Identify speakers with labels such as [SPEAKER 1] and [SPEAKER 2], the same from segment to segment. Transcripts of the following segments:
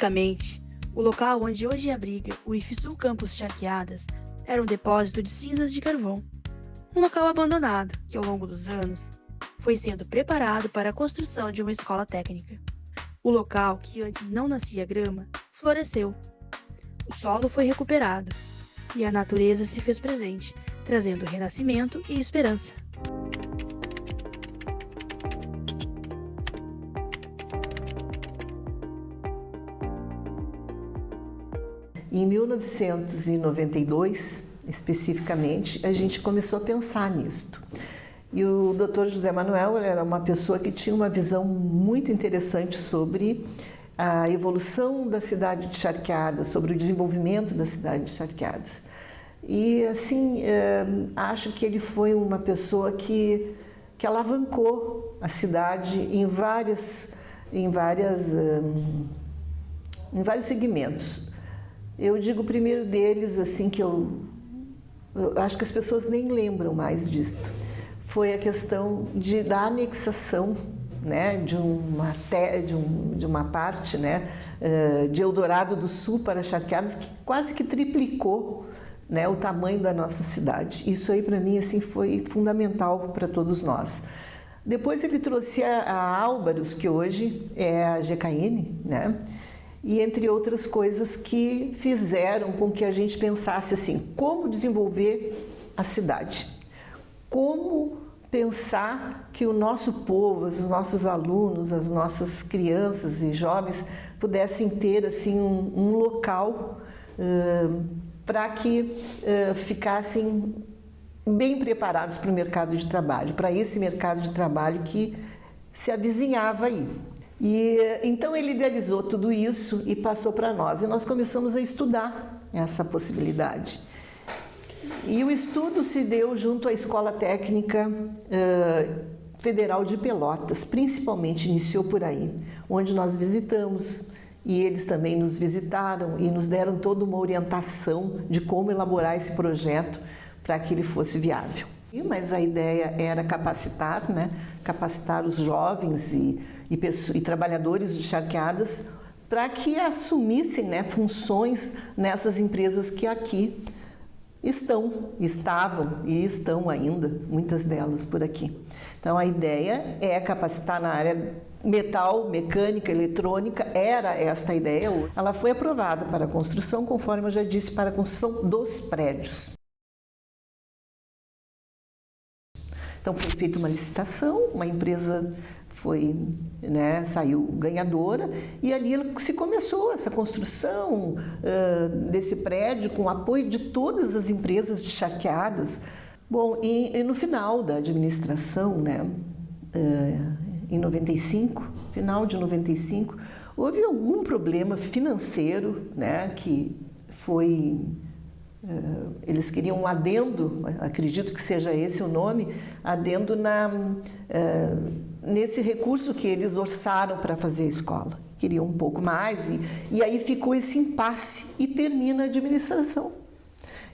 [SPEAKER 1] Antigamente, o local onde hoje abriga o IFSU Campus Charqueadas era um depósito de cinzas de carvão, um local abandonado que, ao longo dos anos, foi sendo preparado para a construção de uma escola técnica. O local, que antes não nascia grama, floresceu. O solo foi recuperado e a natureza se fez presente, trazendo renascimento e esperança.
[SPEAKER 2] Em 1992, especificamente, a gente começou a pensar nisto. E o Dr. José Manuel era uma pessoa que tinha uma visão muito interessante sobre a evolução da cidade de Charqueadas, sobre o desenvolvimento da cidade de Charqueadas. E, assim, acho que ele foi uma pessoa que alavancou a cidade em vários segmentos. Eu digo o primeiro deles, assim, que eu acho que as pessoas nem lembram mais disto, foi a questão da anexação, né, de uma parte, né, de Eldorado do Sul para Charqueadas, que quase que triplicou, né, o tamanho da nossa cidade. Isso aí, para mim, assim, foi fundamental para todos nós. Depois ele trouxe a Álvaros, que hoje é a GKN, né? E entre outras coisas que fizeram com que a gente pensasse assim, como desenvolver a cidade? Como pensar que o nosso povo, os nossos alunos, as nossas crianças e jovens pudessem ter assim um local para que ficassem bem preparados para o mercado de trabalho, para esse mercado de trabalho que se avizinhava aí. E então ele idealizou tudo isso e passou para nós. E nós começamos a estudar essa possibilidade. E o estudo se deu junto à Escola Técnica Federal de Pelotas, principalmente iniciou por aí, onde nós visitamos e eles também nos visitaram e nos deram toda uma orientação de como elaborar esse projeto para que ele fosse viável. Mas a ideia era capacitar, né? Capacitar os jovens e trabalhadores de Charqueadas para que assumissem, né, funções nessas empresas que aqui estavam e estão ainda, muitas delas por aqui. Então a ideia é capacitar na área metal, mecânica, eletrônica, era esta a ideia. Ela foi aprovada para a construção, conforme eu já disse, para a construção dos prédios. Então foi feita uma licitação, uma empresa saiu ganhadora e ali se começou essa construção desse prédio com o apoio de todas as empresas de Charqueadas. Bom, e no final da administração, né, em 95, final de 95, houve algum problema financeiro, né, que foi... eles queriam um adendo, acredito que seja esse o nome, adendo nesse recurso que eles orçaram para fazer a escola. Queriam um pouco mais e aí ficou esse impasse e termina a administração.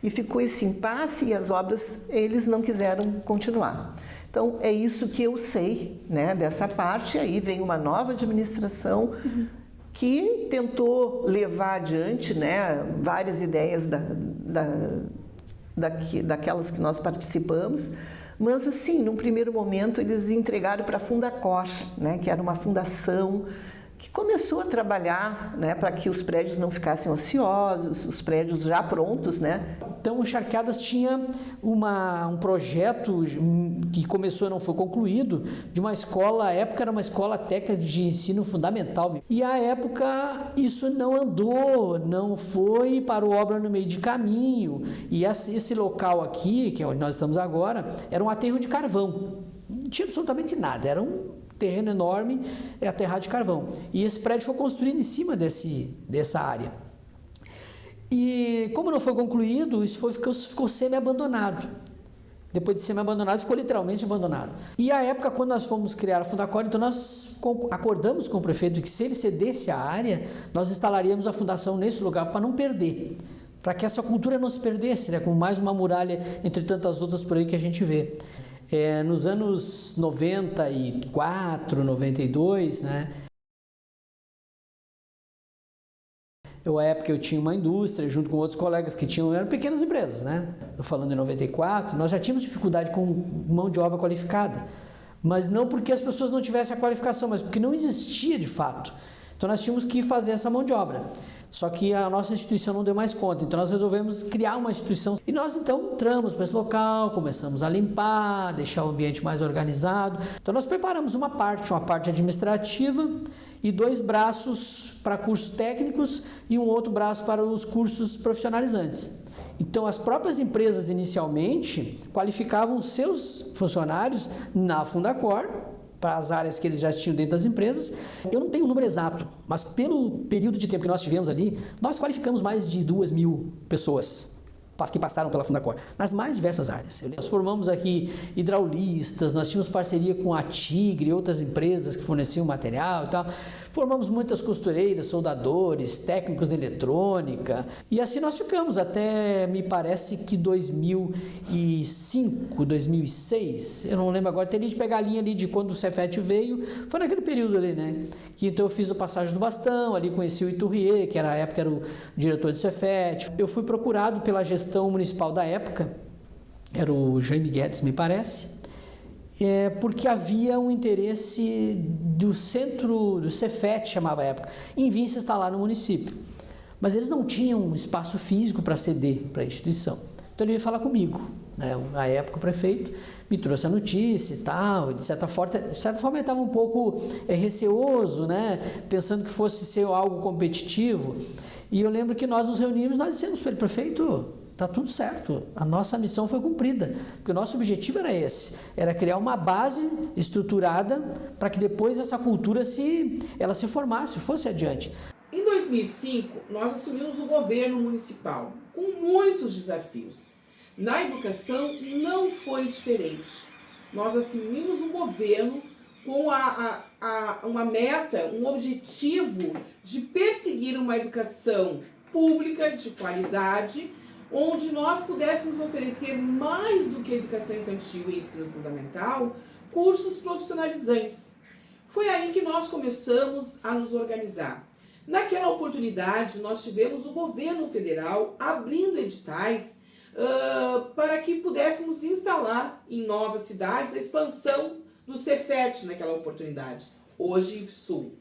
[SPEAKER 2] E ficou esse impasse e as obras eles não quiseram continuar. Então é isso que eu sei, né, dessa parte. Aí vem uma nova administração que tentou levar adiante, né, várias ideias daquelas que nós participamos, mas assim, num primeiro momento eles entregaram para a Fundacor, né, que era uma fundação que começou a trabalhar, né, para que os prédios não ficassem ociosos, os prédios já prontos, né.
[SPEAKER 3] Então o Charqueadas tinha um projeto que começou e não foi concluído, de uma escola, à época era uma escola técnica de ensino fundamental. E à época isso não andou, não foi, parou obra no meio de caminho. E esse local aqui, que é onde nós estamos agora, era um aterro de carvão. Não tinha absolutamente nada, era um terreno enorme, aterrado de carvão. E esse prédio foi construído em cima dessa área. E como não foi concluído, isso ficou semi-abandonado. Depois de semi-abandonado, ficou literalmente abandonado. E à época, quando nós fomos criar a Fundacor, então nós acordamos com o prefeito que se ele cedesse a área, nós instalaríamos a fundação nesse lugar para não perder, para que essa cultura não se perdesse, né, como mais uma muralha entre tantas outras por aí que a gente vê. Nos anos 94, 92, né, À época eu tinha uma indústria, junto com outros colegas que eram pequenas empresas, né? Eu falando em 94, nós já tínhamos dificuldade com mão de obra qualificada. Mas não porque as pessoas não tivessem a qualificação, mas porque não existia de fato. Então nós tínhamos que fazer essa mão de obra. Só que a nossa instituição não deu mais conta, então nós resolvemos criar uma instituição. E nós então entramos para esse local, começamos a limpar, deixar o ambiente mais organizado. Então nós preparamos uma parte administrativa e 2 braços para cursos técnicos e um outro braço para os cursos profissionalizantes. Então as próprias empresas inicialmente qualificavam seus funcionários na Fundacor, para as áreas que eles já tinham dentro das empresas. Eu não tenho o número exato, mas pelo período de tempo que nós tivemos ali, nós qualificamos mais de 2.000 pessoas que passaram pela Fundacor, nas mais diversas áreas. Nós formamos aqui hidraulistas, nós tínhamos parceria com a Tigre e outras empresas que forneciam material e tal. Formamos muitas costureiras, soldadores, técnicos de eletrônica, e assim nós ficamos até, me parece que 2005, 2006, eu não lembro agora, teria de pegar a linha ali de quando o Cefet veio, foi naquele período ali, né? Que então eu fiz a passagem do bastão, ali conheci o Iturrier, que na época era o diretor do Cefet. Eu fui procurado pela gestão municipal da época, era o Jaime Guedes, me parece, porque havia um interesse do centro, do Cefet, chamava a época, em vir se instalar no município. Mas eles não tinham um espaço físico para ceder para a instituição. Então ele veio falar comigo, né? Na época o prefeito me trouxe a notícia e tal, de certa forma ele estava um pouco receoso, né? Pensando que fosse ser algo competitivo. E eu lembro que nós nos reunimos, nós dissemos para ele: prefeito, está tudo certo, a nossa missão foi cumprida, porque o nosso objetivo era esse, era criar uma base estruturada para que depois essa cultura ela se formasse, fosse adiante.
[SPEAKER 4] Em 2005, nós assumimos o governo municipal, com muitos desafios. Na educação não foi diferente. Nós assumimos um governo com uma meta, um objetivo de perseguir uma educação pública de qualidade, onde nós pudéssemos oferecer mais do que educação infantil e ensino fundamental, cursos profissionalizantes. Foi aí que nós começamos a nos organizar. Naquela oportunidade, nós tivemos o governo federal abrindo editais para que pudéssemos instalar em novas cidades a expansão do Cefet naquela oportunidade, hoje IFSU.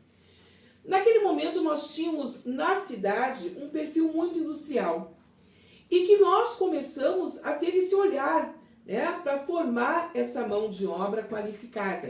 [SPEAKER 4] Naquele momento nós tínhamos na cidade um perfil muito industrial e que nós começamos a ter esse olhar, né, para formar essa mão de obra qualificada.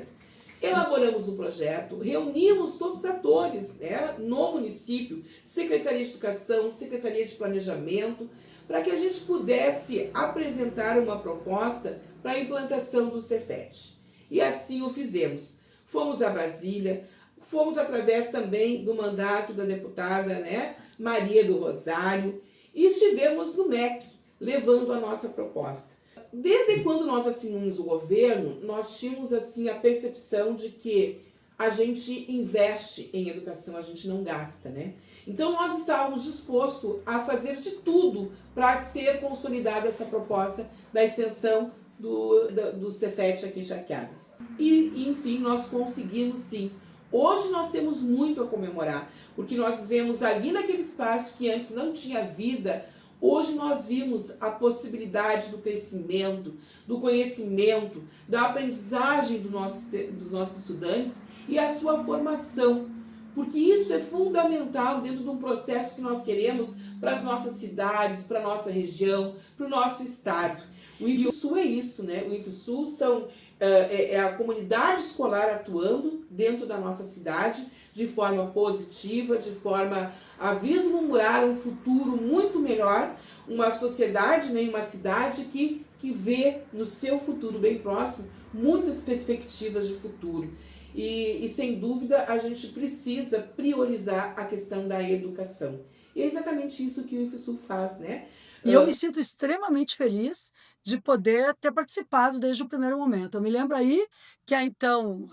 [SPEAKER 4] Elaboramos o projeto, reunimos todos os atores, né, no município, Secretaria de Educação, Secretaria de Planejamento, para que a gente pudesse apresentar uma proposta para a implantação do Cefet. E assim o fizemos. Fomos a Brasília, fomos através também do mandato da deputada, né, Maria do Rosário, e estivemos no MEC, levando a nossa proposta. Desde quando nós assinamos o governo, nós tínhamos assim a percepção de que a gente investe em educação, a gente não gasta, né? Então nós estávamos dispostos a fazer de tudo para ser consolidada essa proposta da extensão do Cefet aqui em Charqueadas. E enfim, nós conseguimos sim. Hoje nós temos muito a comemorar, porque nós vemos ali naquele espaço que antes não tinha vida. Hoje nós vimos a possibilidade do crescimento, do conhecimento, da aprendizagem dos nossos estudantes e a sua formação, porque isso é fundamental dentro de um processo que nós queremos para as nossas cidades, para a nossa região, para o nosso estado. O IFSU é isso, né? O IFSU é a comunidade escolar atuando dentro da nossa cidade de forma positiva, de forma a vislumbrar um futuro muito melhor, uma sociedade, né, uma cidade que vê no seu futuro bem próximo muitas perspectivas de futuro. E sem dúvida a gente precisa priorizar a questão da educação. E é exatamente isso que o IFSU faz, né?
[SPEAKER 5] E eu me sinto extremamente feliz de poder ter participado desde o primeiro momento. Eu me lembro aí que a então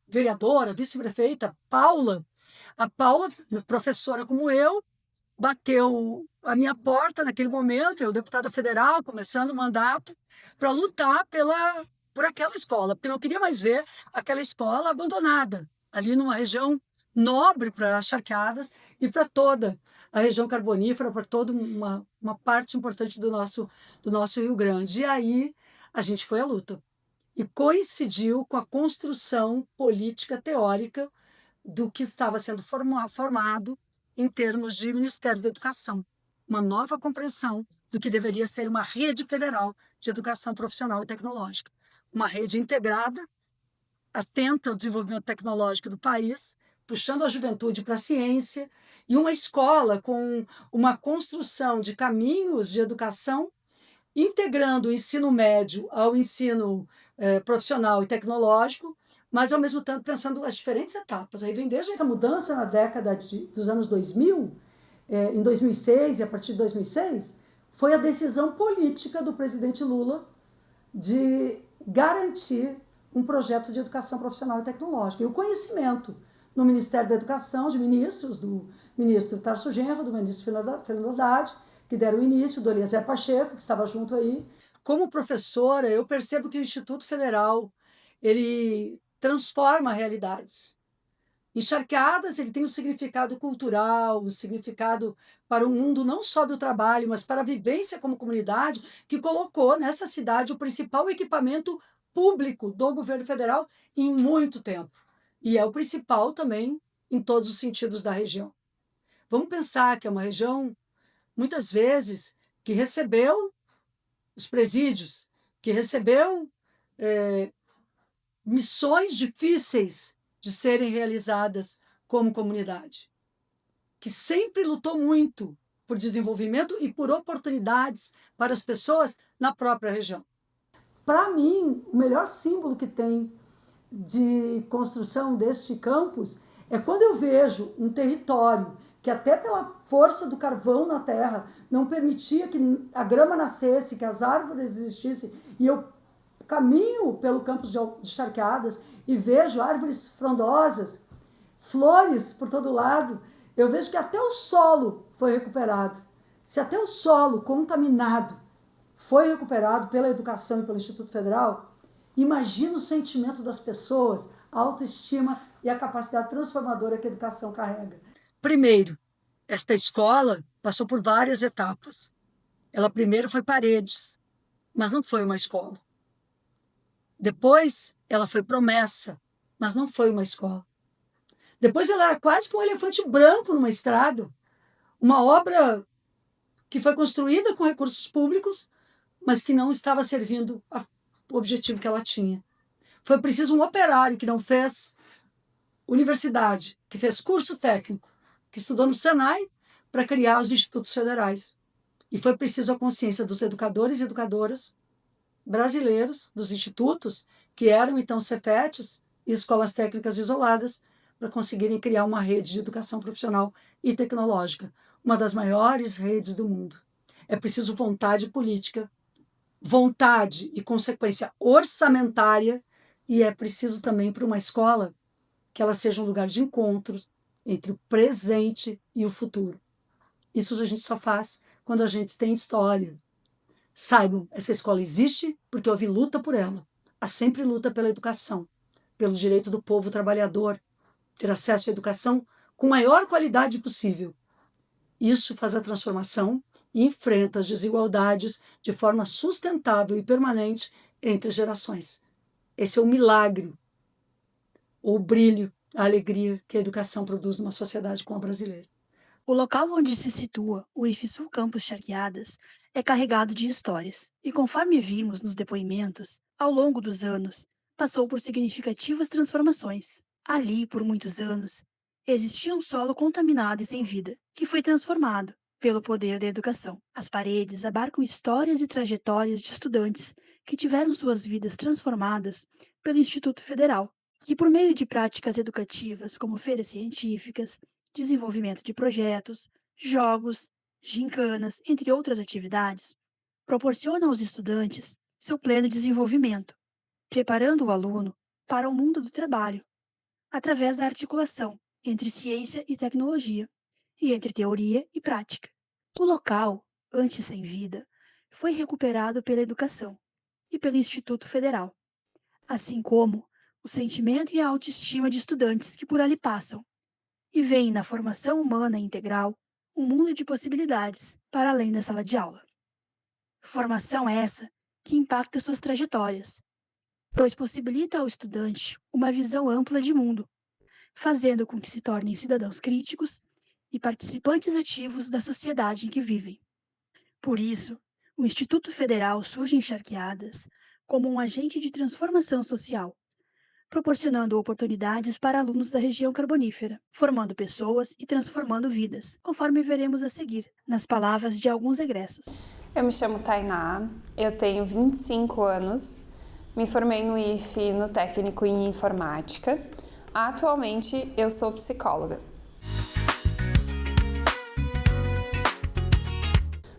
[SPEAKER 5] vereadora, vice-prefeita a Paula, professora como eu, bateu a minha porta naquele momento, eu deputada federal, começando o mandato, para lutar por aquela escola, porque eu não queria mais ver aquela escola abandonada, ali numa região nobre para Charqueadas e para toda a região carbonífera para toda uma parte importante do nosso Rio Grande. E aí a gente foi à luta. E coincidiu com a construção política teórica do que estava sendo formado em termos de Ministério da Educação. Uma nova compreensão do que deveria ser uma rede federal de educação profissional e tecnológica. Uma rede integrada, atenta ao desenvolvimento tecnológico do país, puxando a juventude para a ciência, e uma escola com uma construção de caminhos de educação, integrando o ensino médio ao ensino profissional e tecnológico, mas ao mesmo tempo pensando as diferentes etapas. Aí vem desde essa mudança na década dos anos 2000, em 2006 e a partir de 2006, foi a decisão política do presidente Lula de garantir um projeto de educação profissional e tecnológica. E o conhecimento no Ministério da Educação, de ministros, do ministro Tarso Genro, do ministro Fernando Haddad, que deram início, do Eliezer Pacheco, que estava junto aí. Como professora, eu percebo que o Instituto Federal ele transforma realidades. Encharqueadas, ele tem um significado cultural, um significado para o mundo não só do trabalho, mas para a vivência como comunidade, que colocou nessa cidade o principal equipamento público do governo federal em muito tempo. E é o principal também em todos os sentidos da região. Vamos pensar que é uma região, muitas vezes, que recebeu os presídios, que recebeu missões difíceis de serem realizadas como comunidade, que sempre lutou muito por desenvolvimento e por oportunidades para as pessoas na própria região. Para mim, o melhor símbolo que tem de construção deste campus é quando eu vejo um território que até pela força do carvão na terra não permitia que a grama nascesse, que as árvores existissem, e eu caminho pelo campus de Charqueadas e vejo árvores frondosas, flores por todo lado, eu vejo que até o solo foi recuperado. Se até o solo contaminado foi recuperado pela educação e pelo Instituto Federal, imagina o sentimento das pessoas, a autoestima e a capacidade transformadora que a educação carrega. Primeiro, esta escola passou por várias etapas. Ela primeiro foi paredes, mas não foi uma escola. Depois, ela foi promessa, mas não foi uma escola. Depois, ela era quase que um elefante branco numa estrada, uma obra que foi construída com recursos públicos, mas que não estava servindo o objetivo que ela tinha. Foi preciso um operário que não fez universidade, que fez curso técnico, que estudou no Senai para criar os institutos federais. E foi preciso a consciência dos educadores e educadoras brasileiros, dos institutos, que eram então Cefetes e escolas técnicas isoladas, para conseguirem criar uma rede de educação profissional e tecnológica, uma das maiores redes do mundo. É preciso vontade política, vontade e consequência orçamentária, e é preciso também para uma escola que ela seja um lugar de encontros entre o presente e o futuro. Isso a gente só faz quando a gente tem história. Saibam, essa escola existe porque houve luta por ela. Há sempre luta pela educação, pelo direito do povo trabalhador ter acesso à educação com a maior qualidade possível. Isso faz a transformação e enfrenta as desigualdades de forma sustentável e permanente entre gerações. Esse é o milagre, o brilho, a alegria que a educação produz numa sociedade como a brasileira.
[SPEAKER 1] O local onde se situa o IFSU Campus Charqueadas é carregado de histórias, e conforme vimos nos depoimentos, ao longo dos anos, passou por significativas transformações. Ali, por muitos anos, existia um solo contaminado e sem vida, que foi transformado pelo poder da educação. As paredes abarcam histórias e trajetórias de estudantes que tiveram suas vidas transformadas pelo Instituto Federal, que por meio de práticas educativas como feiras científicas, desenvolvimento de projetos, jogos, gincanas, entre outras atividades, proporciona aos estudantes seu pleno desenvolvimento, preparando o aluno para o mundo do trabalho, através da articulação entre ciência e tecnologia, e entre teoria e prática. O local, antes sem vida, foi recuperado pela educação e pelo Instituto Federal, assim como o sentimento e a autoestima de estudantes que por ali passam, e veem na formação humana integral um mundo de possibilidades para além da sala de aula. Formação essa que impacta suas trajetórias, pois possibilita ao estudante uma visão ampla de mundo, fazendo com que se tornem cidadãos críticos e participantes ativos da sociedade em que vivem. Por isso, o Instituto Federal surge em Charqueadas como um agente de transformação social, proporcionando oportunidades para alunos da região carbonífera, formando pessoas e transformando vidas, conforme veremos a seguir, nas palavras de alguns egressos.
[SPEAKER 6] Eu me chamo Tainá, eu tenho 25 anos, me formei no IFE no técnico em informática. Atualmente eu sou psicóloga.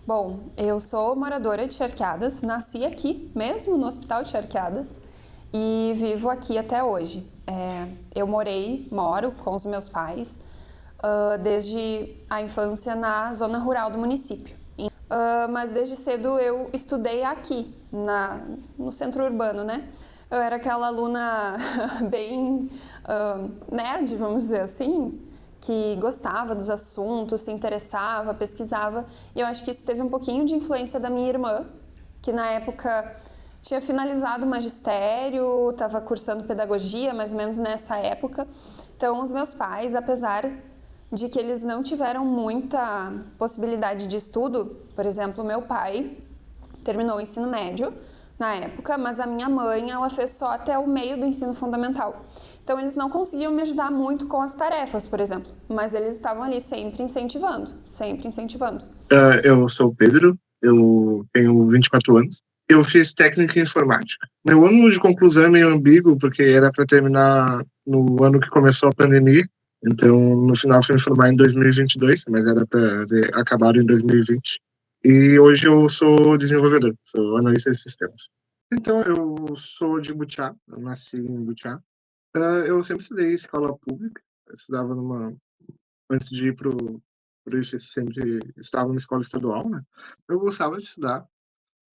[SPEAKER 6] Bom, eu sou moradora de Charqueadas, nasci aqui, mesmo no Hospital de Charqueadas, e vivo aqui até hoje. Eu moro com os meus pais desde a infância na zona rural do município. Mas desde cedo eu estudei aqui, no centro urbano, né? Eu era aquela aluna bem nerd, vamos dizer assim, que gostava dos assuntos, se interessava, pesquisava. E eu acho que isso teve um pouquinho de influência da minha irmã, que na época tinha finalizado o magistério, estava cursando pedagogia, mais ou menos nessa época. Então, os meus pais, apesar de que eles não tiveram muita possibilidade de estudo, por exemplo, meu pai terminou o ensino médio na época, mas a minha mãe, ela fez só até o meio do ensino fundamental. Então, eles não conseguiam me ajudar muito com as tarefas, por exemplo, mas eles estavam ali sempre incentivando, sempre incentivando.
[SPEAKER 7] Eu sou o Pedro, eu tenho 24 anos. Eu fiz técnica em informática. Meu ano de conclusão é meio ambíguo, porque era para terminar no ano que começou a pandemia. Então, no final, fui me formar em 2022, mas era para ter acabado em 2020. E hoje eu sou desenvolvedor, sou analista de sistemas. Então, eu sou de Butiá, eu nasci em Butiá. Eu sempre estudei escola pública, eu estudava antes de ir pro IFE, sempre estava numa escola estadual, né? Eu gostava de estudar,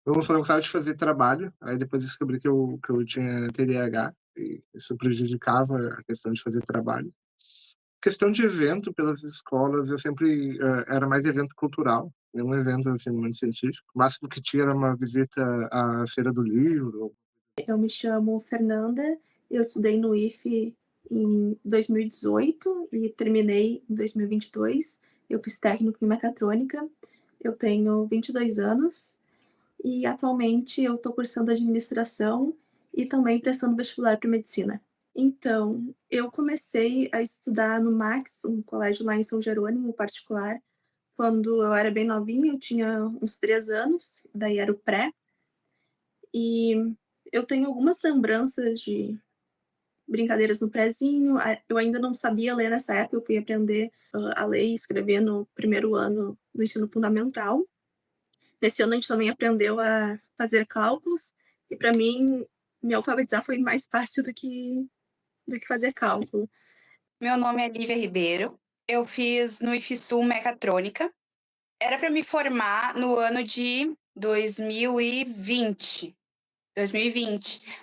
[SPEAKER 7] eu gostava de fazer trabalho, aí depois descobri que eu tinha TDAH, e isso prejudicava a questão de fazer trabalho. Questão de evento pelas escolas, eu sempre era mais evento cultural, nenhum evento assim, muito científico. O máximo que tinha era uma visita à Feira do Livro.
[SPEAKER 8] Eu me chamo Fernanda, eu estudei no IFE em 2018 e terminei em 2022. Eu fiz técnico em mecatrônica, eu tenho 22 anos e atualmente eu estou cursando administração e também prestando vestibular para medicina. Então, eu comecei a estudar no Max, um colégio lá em São Jerônimo, particular, quando eu era bem novinha, eu tinha uns 3 anos, daí era o pré. E eu tenho algumas lembranças de brincadeiras no prézinho. Eu ainda não sabia ler nessa época, eu fui aprender a ler e escrever no primeiro ano do ensino fundamental. Nesse ano a gente também aprendeu a fazer cálculos, e para mim, me alfabetizar foi mais fácil do que fazer cálculo.
[SPEAKER 9] Meu nome é Lívia Ribeiro, eu fiz no IFSU Mecatrônica. Era para me formar no ano de 2020,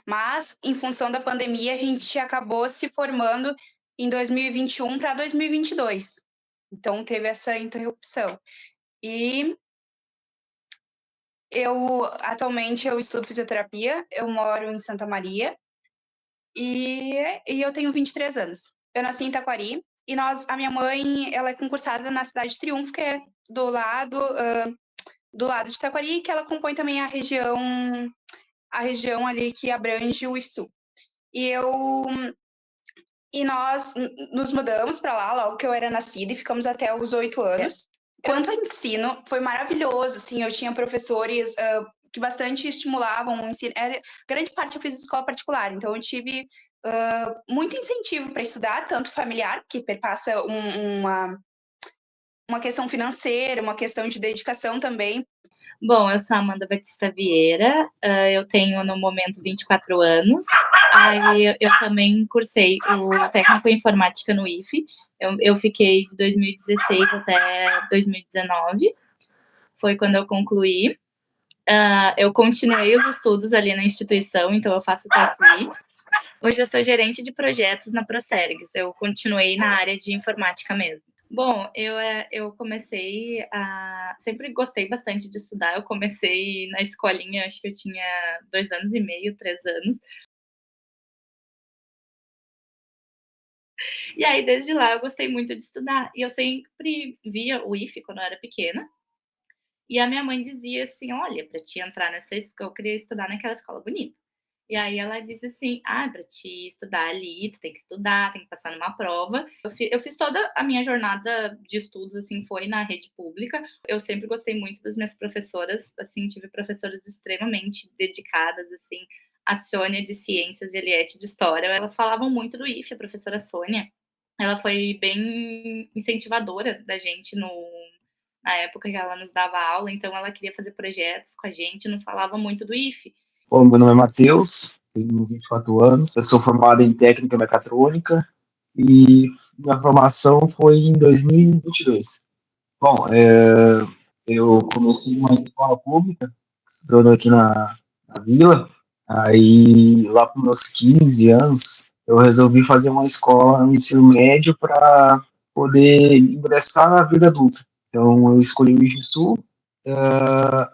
[SPEAKER 9] mas em função da pandemia a gente acabou se formando em 2021 para 2022. Então teve essa interrupção. E atualmente eu estudo fisioterapia, eu moro em Santa Maria e eu tenho 23 anos. Eu nasci em Taquari e a minha mãe, ela é concursada na cidade de Triunfo, que é do lado de Taquari, que ela compõe também a região ali que abrange o IFSU. E nós nos mudamos para lá, logo que eu era nascida, e ficamos até os 8 anos. Quanto ao ensino, foi maravilhoso, assim, eu tinha professores que bastante estimulavam o ensino. Grande parte eu fiz escola particular, então eu tive muito incentivo para estudar, tanto familiar, que perpassa uma questão financeira, uma questão de dedicação também.
[SPEAKER 10] Bom, eu sou a Amanda Batista Vieira, eu tenho no momento 24 anos, aí eu também cursei o técnico em informática no IFE, eu fiquei de 2016 até 2019, foi quando eu concluí. Eu continuei os estudos ali na instituição, então eu faço TSI. Hoje eu sou gerente de projetos na Procergs, eu continuei na área de informática mesmo. Bom, eu comecei a. Sempre gostei bastante de estudar. Eu comecei na escolinha, acho que eu tinha 2 anos e meio, 3 anos. E aí, desde lá, eu gostei muito de estudar. E eu sempre via o IFE quando eu era pequena. E a minha mãe dizia assim: Olha, para te entrar nessa escola, eu queria estudar naquela escola bonita. E aí ela disse assim: Ah, para te estudar ali, tu tem que estudar, tem que passar numa prova. Eu fiz toda a minha jornada de estudos, assim, foi na rede pública. Eu sempre gostei muito das minhas professoras, assim, tive professoras extremamente dedicadas, assim. A Sônia de Ciências e a Eliette de História, elas falavam muito do IFE, a professora Sônia. Ela foi bem incentivadora da gente na época que ela nos dava aula, então ela queria fazer projetos com a gente, nos falava muito do IFE.
[SPEAKER 11] Bom, meu nome é Matheus, tenho 24 anos, eu sou formado em técnica mecatrônica e minha formação foi em 2022. Bom, eu comecei em uma escola pública, estudando aqui na vila, aí lá para meus 15 anos eu resolvi fazer uma escola no ensino médio para poder ingressar na vida adulta. Então eu escolhi o IGSU.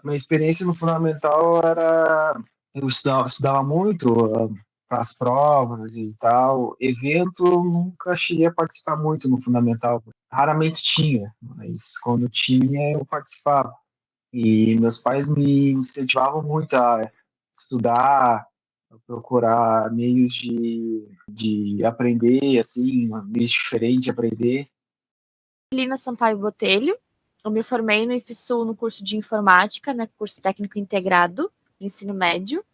[SPEAKER 11] Minha experiência no fundamental era eu estudava muito para as provas e tal. Evento, eu nunca cheguei a participar muito no fundamental. Raramente tinha, mas quando tinha, eu participava. E meus pais me incentivavam muito a estudar, a procurar meios de aprender, assim, meios diferentes de aprender.
[SPEAKER 12] Lina Sampaio Botelho. Eu me formei no IFSU no curso de informática, né, curso técnico integrado, ensino médio.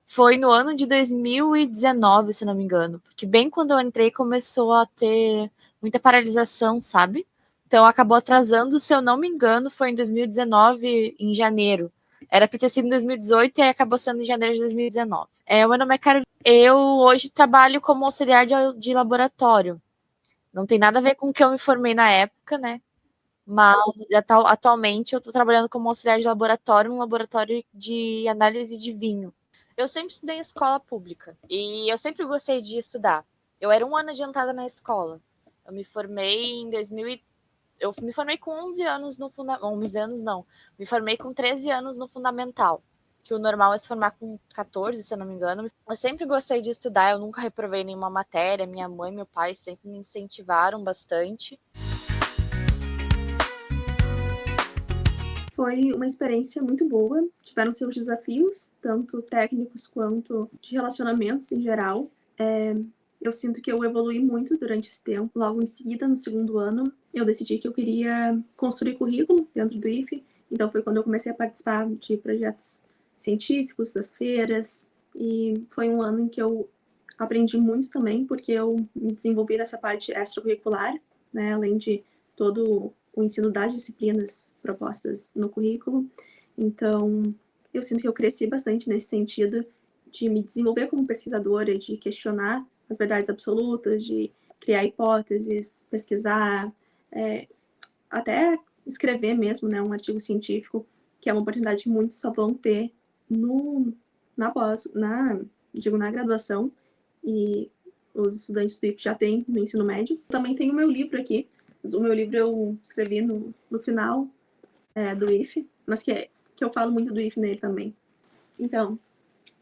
[SPEAKER 12] Foi no ano de 2019, se não me engano, porque bem quando eu entrei começou a ter muita paralisação, sabe? Então acabou atrasando, se eu não me engano, foi em 2019, em janeiro. Era para ter sido em 2018 e aí acabou sendo em janeiro de 2019. Meu nome é Carolina. Eu hoje trabalho como auxiliar de laboratório. Não tem nada a ver com o que eu me formei na época, né? Mas atualmente eu estou trabalhando como auxiliar de laboratório, num laboratório de análise de vinho. Eu sempre estudei em escola pública e eu sempre gostei de estudar. Eu era um ano adiantada na escola. Eu me formei em 2000 eu me formei com 11 anos no fundamental. 11 anos não. Me formei com 13 anos no fundamental. Que o normal é se formar com 14, se eu não me engano. Eu sempre gostei de estudar, eu nunca reprovei nenhuma matéria. Minha mãe e meu pai sempre me incentivaram bastante.
[SPEAKER 8] Foi uma experiência muito boa. Tiveram seus desafios, tanto técnicos quanto de relacionamentos em geral. Eu sinto que eu evolui muito durante esse tempo. Logo em seguida, no segundo ano, eu decidi que eu queria construir currículo dentro do IFE. Então foi quando eu comecei a participar de projetos científicos, das feiras. E foi um ano em que eu aprendi muito também, porque eu me desenvolvi nessa parte extracurricular, né, além de todo o ensino das disciplinas propostas no currículo. Então, eu sinto que eu cresci bastante nesse sentido de me desenvolver como pesquisadora, de questionar as verdades absolutas, de criar hipóteses, pesquisar, até escrever mesmo, né, um artigo científico, que é uma oportunidade que muitos só vão ter na graduação, e os estudantes do IF já têm no ensino médio. Também tem o meu livro aqui. O meu livro eu escrevi no final do IF, mas que eu falo muito do IF nele também. Então,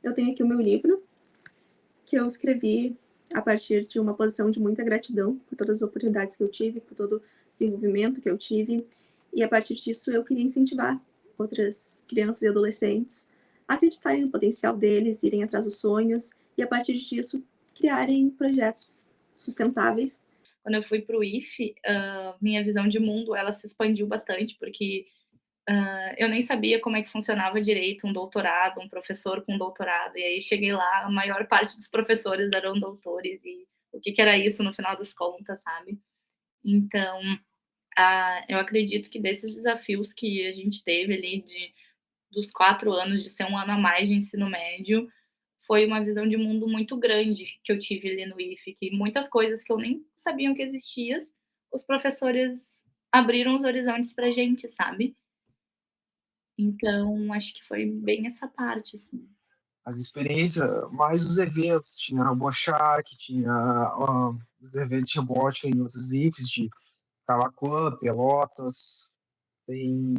[SPEAKER 8] eu tenho aqui o meu livro, que eu escrevi a partir de uma posição de muita gratidão por todas as oportunidades que eu tive, por todo o desenvolvimento que eu tive. E a partir disso eu queria incentivar outras crianças e adolescentes a acreditarem no potencial deles, irem atrás dos sonhos e a partir disso criarem projetos sustentáveis.
[SPEAKER 10] Quando eu fui para o IFE, minha visão de mundo ela se expandiu bastante, porque eu nem sabia como é que funcionava direito um doutorado, um professor com doutorado, e aí cheguei lá, a maior parte dos professores eram doutores, e o que era isso no final das contas, sabe? Então, eu acredito que desses desafios que a gente teve ali, dos 4 anos, de ser um ano a mais de ensino médio, foi uma visão de mundo muito grande que eu tive ali no IFE, que muitas coisas que eu nem sabia que existiam, os professores abriram os horizontes pra gente, sabe? Então, acho que foi bem essa parte, assim.
[SPEAKER 11] As experiências, mais os eventos, tinha o Roboshark, tinha os eventos de robótica em outros IFs, de Camaquã, Pelotas, tem,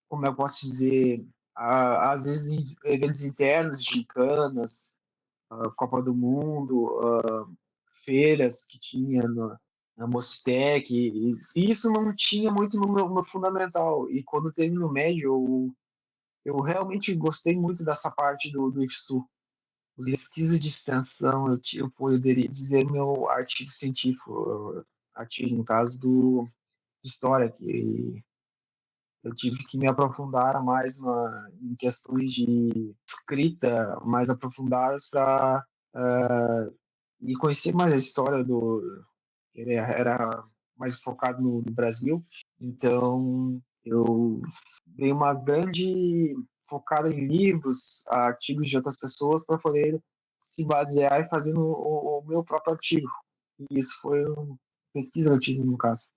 [SPEAKER 11] como eu posso dizer, às vezes eventos internos, gincanas, Copa do Mundo, feiras que tinha na Mostec, e isso não tinha muito no fundamental. E quando teve no médio, eu realmente gostei muito dessa parte do IFSU. Os pesquisas de extensão, eu poderia dizer meu artigo científico, artigo, no caso, de história, que eu tive que me aprofundar mais em questões de escrita mais aprofundadas para e conhecer mais a história ele era mais focado no Brasil, então eu dei uma grande focada em livros, artigos de outras pessoas para poder se basear e fazer o meu próprio artigo. E isso foi uma pesquisa que eu tive no caso.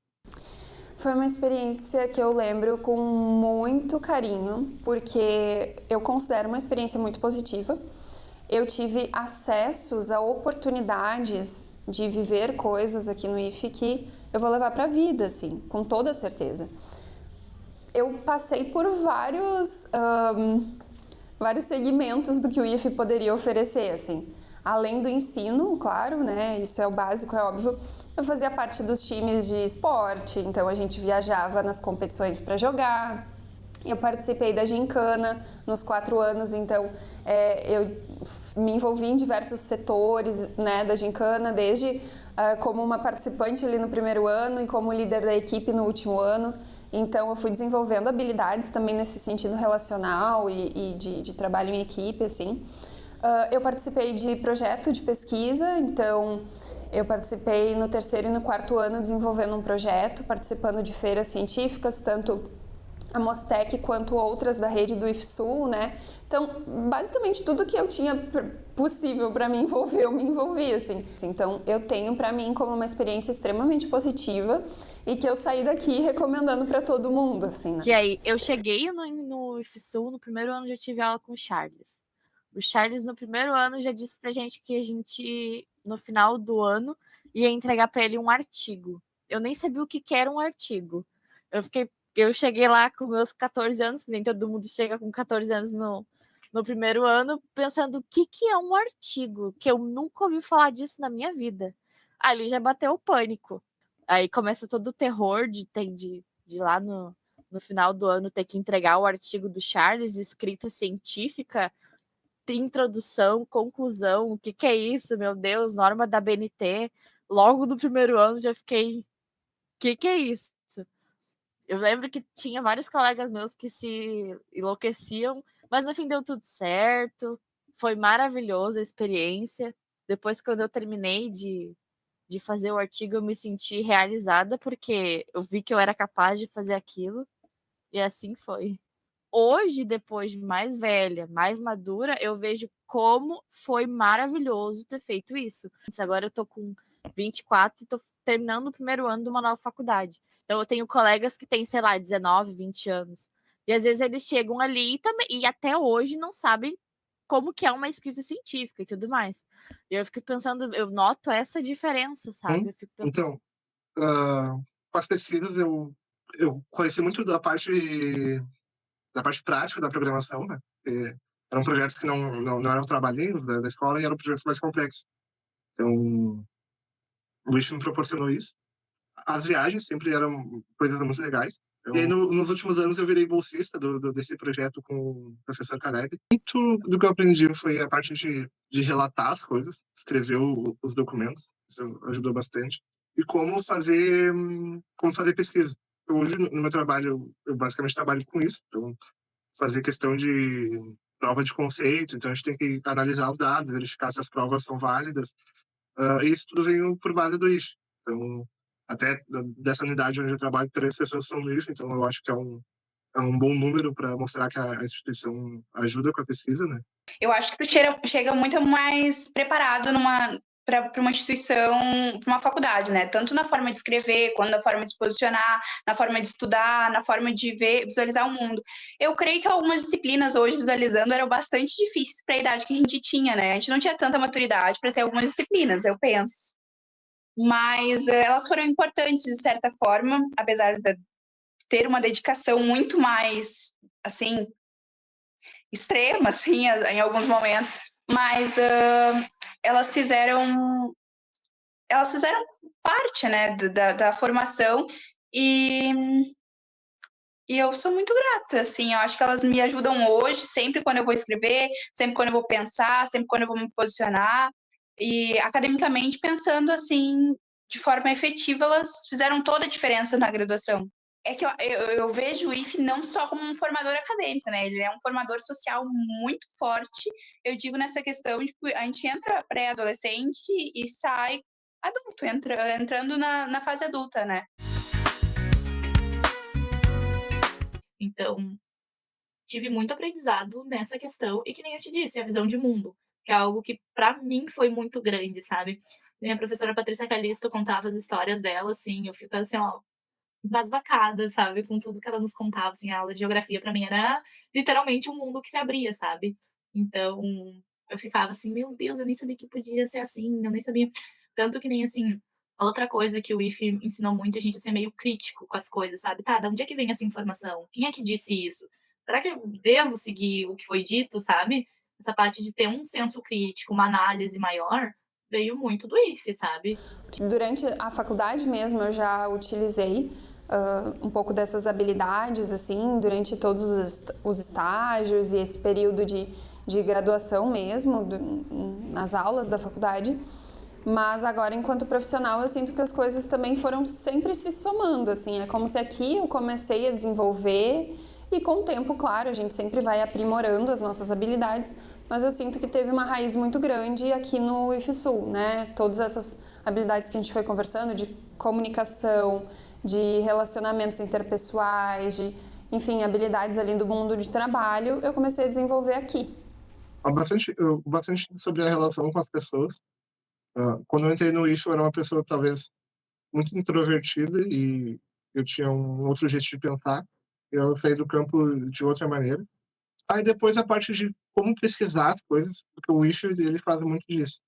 [SPEAKER 6] Foi uma experiência que eu lembro com muito carinho, porque eu considero uma experiência muito positiva. Eu tive acessos a oportunidades de viver coisas aqui no IFE que eu vou levar para a vida, assim, com toda certeza. Eu passei por vários segmentos do que o IFE poderia oferecer, assim. Além do ensino, claro, né, isso é o básico, é óbvio, eu fazia parte dos times de esporte, então a gente viajava nas competições para jogar. Eu participei da gincana nos 4 anos, então eu me envolvi em diversos setores, né, da gincana, desde como uma participante ali no primeiro ano e como líder da equipe no último ano. Então eu fui desenvolvendo habilidades também nesse sentido relacional e de trabalho em equipe, assim. Eu participei de projeto de pesquisa, então eu participei no 3º e no 4º ano desenvolvendo um projeto, participando de feiras científicas, tanto a Mostec quanto outras da rede do IFSU, né? Então, basicamente tudo que eu tinha possível para me envolver, eu me envolvi, assim. Então, eu tenho para mim como uma experiência extremamente positiva e que eu saí daqui recomendando para todo mundo, assim, né?
[SPEAKER 12] Que aí, eu cheguei no IFSU, no primeiro ano já tive aula com o Charles. O Charles, no primeiro ano, já disse pra gente que a gente, no final do ano, ia entregar para ele um artigo. Eu nem sabia o que era um artigo. Eu cheguei lá com meus 14 anos, que nem todo mundo chega com 14 anos no primeiro ano, pensando o que é um artigo, que eu nunca ouvi falar disso na minha vida. Ali já bateu o pânico. Aí começa todo o terror de lá no final do ano ter que entregar o artigo do Charles, escrita científica, introdução, conclusão, o que é isso, meu Deus, norma da BNT. Logo no primeiro ano já fiquei, o que é isso? Eu lembro que tinha vários colegas meus que se enlouqueciam, mas no fim deu tudo certo, foi maravilhosa a experiência. Depois, quando eu terminei de fazer o artigo, eu me senti realizada, porque eu vi que eu era capaz de fazer aquilo, e assim foi. Hoje, depois de mais velha, mais madura, eu vejo como foi maravilhoso ter feito isso. Agora eu tô com 24 e tô terminando o primeiro ano de uma nova faculdade. Então eu tenho colegas que têm, sei lá, 19, 20 anos. E às vezes eles chegam ali e até hoje não sabem como que é uma escrita científica e tudo mais. E eu fico pensando, eu noto essa diferença, sabe? Eu fico pensando...
[SPEAKER 7] Então, com as pesquisas eu conheci muito da parte prática da programação, né? Porque eram projetos que não eram trabalhinhos da escola e eram projetos mais complexos. Então, o IFE me proporcionou isso. As viagens sempre eram coisas muito legais. E aí, nos últimos anos, eu virei bolsista desse projeto com o professor Caleb. Muito do que eu aprendi foi a parte de relatar as coisas, escrever os documentos. Isso ajudou bastante. E como fazer pesquisa. Hoje, no meu trabalho, eu basicamente trabalho com isso. Então, fazer questão de prova de conceito. Então, a gente tem que analisar os dados, verificar se as provas são válidas. E isso tudo vem por base do IFE. Então, até dessa unidade onde eu trabalho, 3 pessoas são do IFE, então eu acho que é um bom número para mostrar que a instituição ajuda com a pesquisa, né?
[SPEAKER 9] Eu acho que tu chega muito mais preparado para uma instituição, para uma faculdade, né? Tanto na forma de escrever, quanto na forma de se posicionar, na forma de estudar, na forma de visualizar o mundo. Eu creio que algumas disciplinas hoje, visualizando, eram bastante difíceis para a idade que a gente tinha, né? A gente não tinha tanta maturidade para ter algumas disciplinas, eu penso. mas elas foram importantes de certa forma, apesar de ter uma dedicação muito mais, assim, extrema, assim, em alguns momentos, mas elas fizeram parte, né, da formação e eu sou muito grata, assim, eu acho que elas me ajudam hoje, sempre quando eu vou escrever, sempre quando eu vou pensar, sempre quando eu vou me posicionar, e academicamente pensando, assim, de forma efetiva, elas fizeram toda a diferença na graduação. É que eu vejo o IFE não só como um formador acadêmico, né, ele é um formador social muito forte, eu digo nessa questão de que a gente entra pré-adolescente e sai adulto, entrando na fase adulta, né.
[SPEAKER 10] Então, tive muito aprendizado nessa questão e que nem eu te disse, a visão de mundo, que é algo que para mim foi muito grande, sabe. Minha professora Patrícia Calisto contava as histórias dela, assim, eu fico assim, ó, embasbacada, sabe, com tudo que ela nos contava, assim, a aula de geografia para mim era literalmente um mundo que se abria, sabe. Então, eu ficava assim: "Meu Deus, eu nem sabia que podia ser assim, eu nem sabia". Tanto que nem, assim, outra coisa que o IFE ensinou muito a gente a ser meio crítico com as coisas, sabe. "Tá, da onde é que vem essa informação? Quem é que disse isso? Será que eu devo seguir o que foi dito?", sabe. Essa parte de ter um senso crítico, uma análise maior, veio muito do IFE, sabe.
[SPEAKER 6] Durante a faculdade mesmo, eu já utilizei um pouco dessas habilidades, assim, durante todos os estágios e esse período de graduação mesmo, nas aulas da faculdade. Mas agora, enquanto profissional, eu sinto que as coisas também foram sempre se somando, assim. É como se aqui eu comecei a desenvolver e com o tempo, claro, a gente sempre vai aprimorando as nossas habilidades, mas eu sinto que teve uma raiz muito grande aqui no IFSU, né? Todas essas habilidades que a gente foi conversando, de comunicação, de relacionamentos interpessoais, enfim, habilidades ali do mundo de trabalho, eu comecei a desenvolver aqui.
[SPEAKER 7] Bastante sobre a relação com as pessoas. Quando eu entrei no IFE, eu era uma pessoa talvez muito introvertida e eu tinha um outro jeito de pensar. Eu saí do campo de outra maneira. Aí depois a parte de como pesquisar as coisas, porque o IFE ele faz muito disso.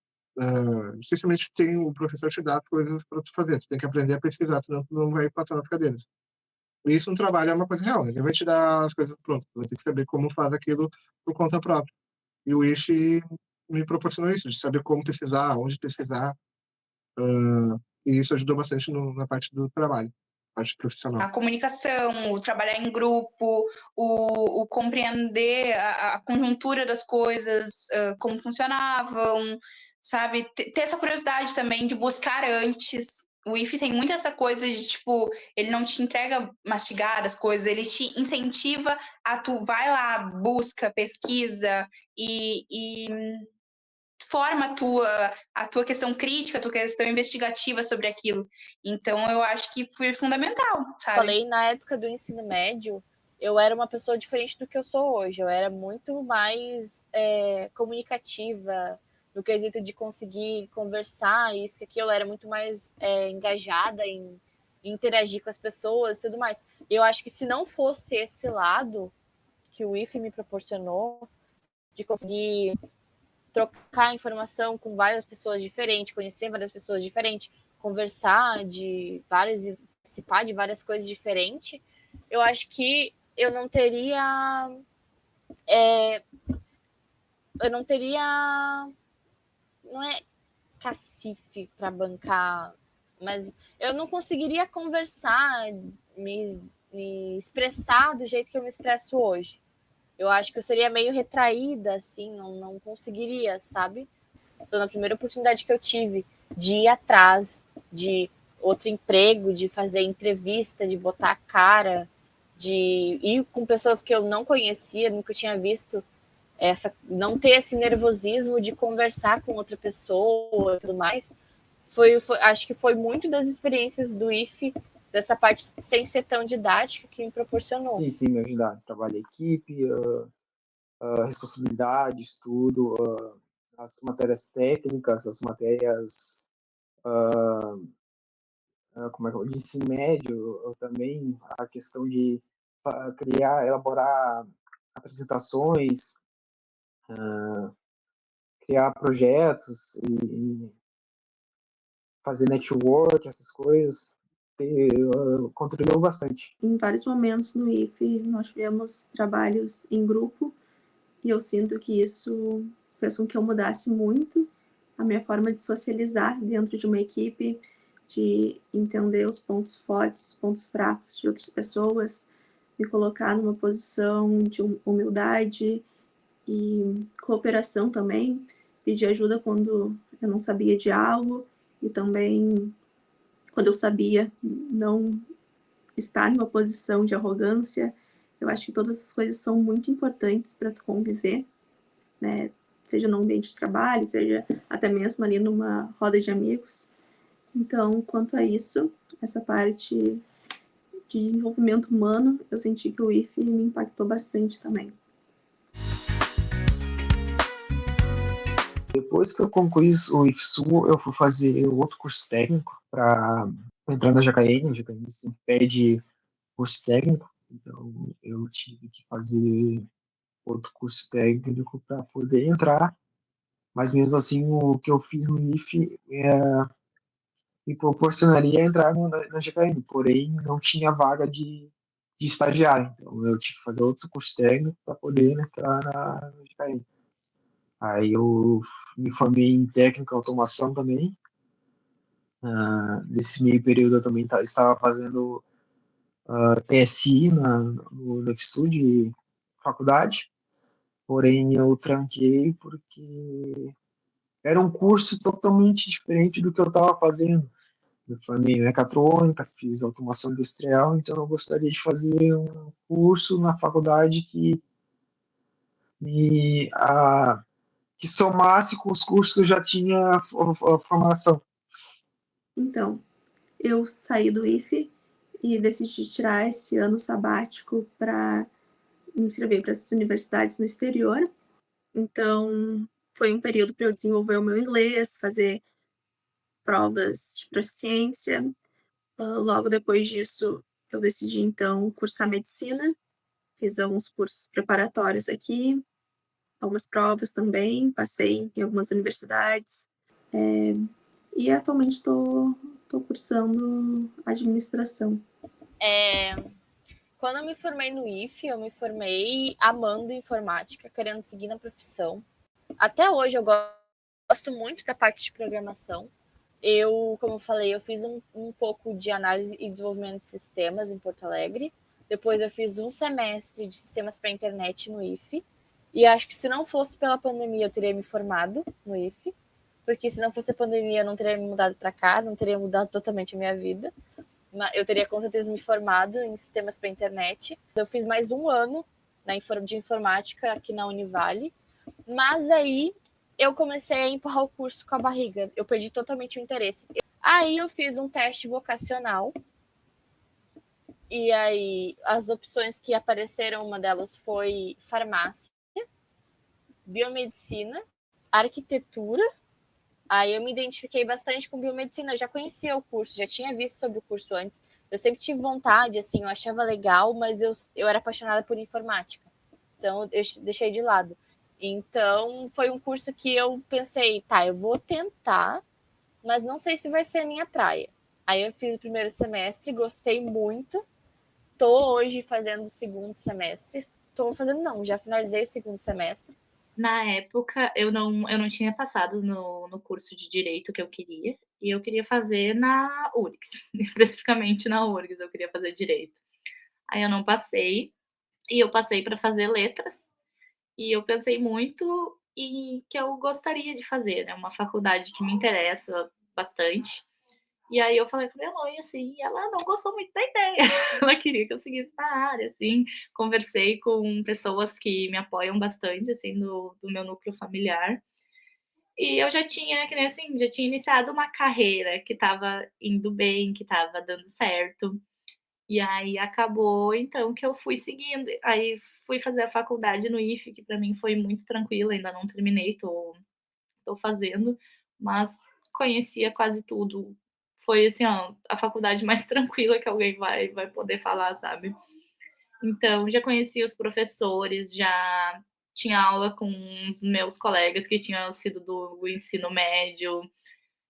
[SPEAKER 7] Dificilmente tem o professor te dá coisas para tu fazer, tu tem que aprender a pesquisar, senão tu não vai passar nas cadeiras. E isso no trabalho é uma coisa real, ninguém vai te dar as coisas prontas, tu vai ter que saber como faz aquilo por conta própria. E o IFE me proporcionou isso, de saber como pesquisar, onde pesquisar, e isso ajudou bastante na parte do trabalho, parte profissional.
[SPEAKER 9] A comunicação, o trabalhar em grupo, o compreender a conjuntura das coisas, como funcionavam, sabe? Ter essa curiosidade também de buscar antes. O IFE tem muito essa coisa de, tipo, ele não te entrega mastigado as coisas, ele te incentiva a tu vai lá, busca, pesquisa e forma a tua questão crítica, a tua questão investigativa sobre aquilo. Então, eu acho que foi fundamental, sabe?
[SPEAKER 12] Falei, na época do ensino médio, eu era uma pessoa diferente do que eu sou hoje. Eu era muito mais comunicativa, no quesito de conseguir conversar, isso que aquilo. Eu era muito mais engajada em interagir com as pessoas e tudo mais. Eu acho que se não fosse esse lado que o IFE me proporcionou, de conseguir trocar informação com várias pessoas diferentes, conhecer várias pessoas diferentes, conversar de várias e participar de várias coisas diferentes, eu acho que eu não teria não é cacife para bancar, mas eu não conseguiria conversar, me expressar do jeito que eu me expresso hoje. Eu acho que eu seria meio retraída, assim, não conseguiria, sabe? Então, na primeira oportunidade que eu tive de ir atrás de outro emprego, de fazer entrevista, de botar a cara, de ir com pessoas que eu não conhecia, nunca tinha visto, não ter esse nervosismo de conversar com outra pessoa e tudo mais, acho que foi muito das experiências do IFE, dessa parte sem ser tão didática, que me proporcionou.
[SPEAKER 11] Sim, me ajudar. Trabalho em equipe, responsabilidades, tudo, as matérias técnicas, as matérias de ensino médio, também a questão de elaborar apresentações, criar projetos fazer network, essas coisas, contribuiu bastante.
[SPEAKER 8] Em vários momentos no IFE, nós tivemos trabalhos em grupo e eu sinto que isso fez com que eu mudasse muito a minha forma de socializar dentro de uma equipe, de entender os pontos fortes, os pontos fracos de outras pessoas, me colocar numa posição de humildade e cooperação também, pedir ajuda quando eu não sabia de algo e também quando eu sabia não estar numa posição de arrogância. Eu acho que todas essas coisas são muito importantes para tu conviver, né? Seja no ambiente de trabalho, seja até mesmo ali numa roda de amigos. Então, quanto a isso, essa parte de desenvolvimento humano, eu senti que o IFE me impactou bastante também.
[SPEAKER 11] Depois que eu concluí o IFSU, eu fui fazer outro curso técnico para entrar na JKN. A JKN sempre pede curso técnico, então eu tive que fazer outro curso técnico para poder entrar. Mas mesmo assim, o que eu fiz no IFE me proporcionaria entrar na JKN, porém não tinha vaga de estagiário, então eu tive que fazer outro curso técnico para poder entrar na JKN. Aí eu me formei em técnica automação também. Nesse meio período eu também estava fazendo TSI no Nextude faculdade, porém eu tranquei porque era um curso totalmente diferente do que eu estava fazendo. Eu formei em mecatrônica, fiz automação industrial, então eu gostaria de fazer um curso na faculdade me, que somasse com os cursos que eu já tinha a formação.
[SPEAKER 8] Então, eu saí do IFE e decidi tirar esse ano sabático para me inscrever para essas universidades no exterior. Então, foi um período para eu desenvolver o meu inglês, fazer provas de proficiência. Logo depois disso, eu decidi, então, cursar medicina. Fiz alguns cursos preparatórios aqui, algumas provas também, passei em algumas universidades. E atualmente estou cursando administração.
[SPEAKER 12] Quando eu me formei no IFE, eu me formei amando informática, querendo seguir na profissão. Até hoje eu gosto muito da parte de programação. Eu, como eu falei, eu fiz um pouco de análise e desenvolvimento de sistemas em Porto Alegre. Depois eu fiz um semestre de sistemas para a internet no IFE. E acho que se não fosse pela pandemia, eu teria me formado no IFE. Porque se não fosse a pandemia, eu não teria me mudado para cá, não teria mudado totalmente a minha vida. Eu teria com certeza me formado em sistemas para a internet. Eu fiz mais um ano de informática aqui na Univale. Mas aí eu comecei a empurrar o curso com a barriga. Eu perdi totalmente o interesse. Aí eu fiz um teste vocacional. E aí as opções que apareceram, uma delas foi farmácia, biomedicina, arquitetura. Aí eu me identifiquei bastante com biomedicina. Eu já conhecia o curso, já tinha visto sobre o curso antes. Eu sempre tive vontade, assim, eu achava legal, mas eu era apaixonada por informática. Então eu deixei de lado. Então, foi um curso que eu pensei, tá, eu vou tentar, mas não sei se vai ser a minha praia. Aí eu fiz o primeiro semestre, gostei muito. Tô hoje fazendo o segundo semestre. Já finalizei o segundo semestre.
[SPEAKER 10] Na época, eu não tinha passado no curso de Direito que eu queria, e eu queria fazer na URGS, especificamente na URGS, eu queria fazer Direito. Aí eu não passei, e eu passei para fazer Letras, e eu pensei muito em que eu gostaria de fazer, né? Uma faculdade que me interessa bastante. E aí eu falei com minha mãe, assim, e ela não gostou muito da ideia. Ela queria que eu seguisse na área, assim. Conversei com pessoas que me apoiam bastante, assim, do meu núcleo familiar. E eu já tinha, que nem assim, já tinha iniciado uma carreira que estava indo bem, que estava dando certo. E aí acabou, então, que eu fui seguindo. Aí fui fazer a faculdade no IFE, que para mim foi muito tranquila, ainda não terminei, tô fazendo, mas conhecia quase tudo. Foi, assim, ó, a faculdade mais tranquila que alguém vai poder falar, sabe? Então, já conhecia os professores, já tinha aula com os meus colegas que tinham sido do ensino médio.